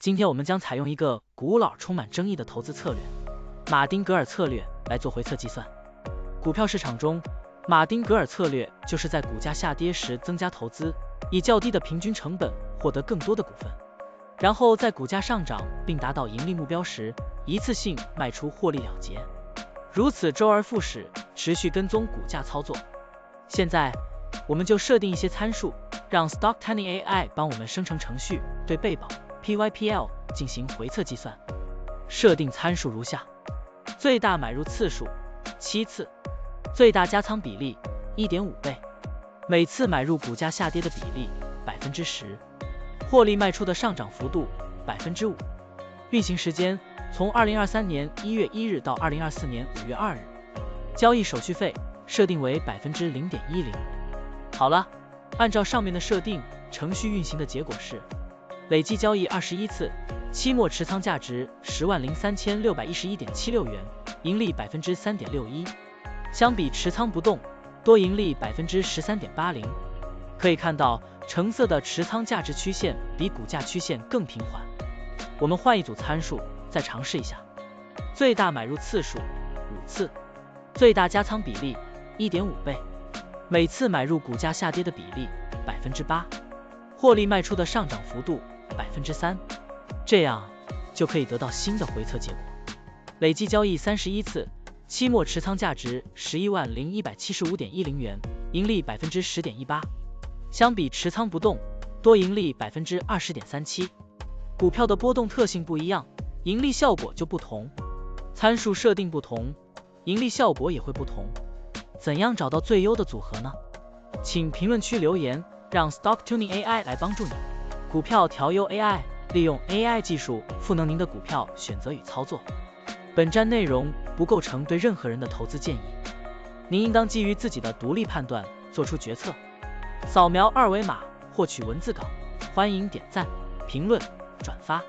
今天我们将采用一个古老、充满争议的投资策略——马丁格尔策略来做回测计算。股票市场中，马丁格尔策略就是在股价下跌时增加投资，以较低的平均成本获得更多的股份，然后在股价上涨并达到盈利目标时，一次性卖出获利了结。如此周而复始，持续跟踪股价操作。现在，我们就设定一些参数，让 Stocktiny AI 帮我们生成程序，对贝宝 PYPL 进行回测计算。设定参数如下：最大买入次数7次，最大加仓比例 1.5 倍，每次买入股价下跌的比例 10%， 获利卖出的上涨幅度 5%。运行时间从2023年1月1日到2024年5月2日。交易手续费设定为 0.10%。好了，按照上面的设定，程序运行的结果是：累计交易21次，期末持仓价值103611.76元，盈利 3.61%。相比持仓不动，多盈利 13.80%。可以看到，橙色的持仓价值曲线比股价曲线更平缓。我们换一组参数，再尝试一下。最大买入次数5次，最大加仓比例 1.5 倍，每次买入股价下跌的比例 8%， 获利卖出的上涨幅度 3%， 这样就可以得到新的回测结果。累计交易31次，期末持仓价值11,175.10元，盈利 10.18%。相比持仓不动，多盈利 20.37%。股票的波动特性不一样，盈利效果就不同。参数设定不同，盈利效果也会不同。怎样找到最优的组合呢？请评论区留言，让 Stocktiny AI 来帮助你。股票调优 AI， 利用 AI 技术赋能您的股票选择与操作。本站内容不构成对任何人的投资建议，您应当基于自己的独立判断做出决策。扫描二维码获取文字稿，欢迎点赞、评论、转发。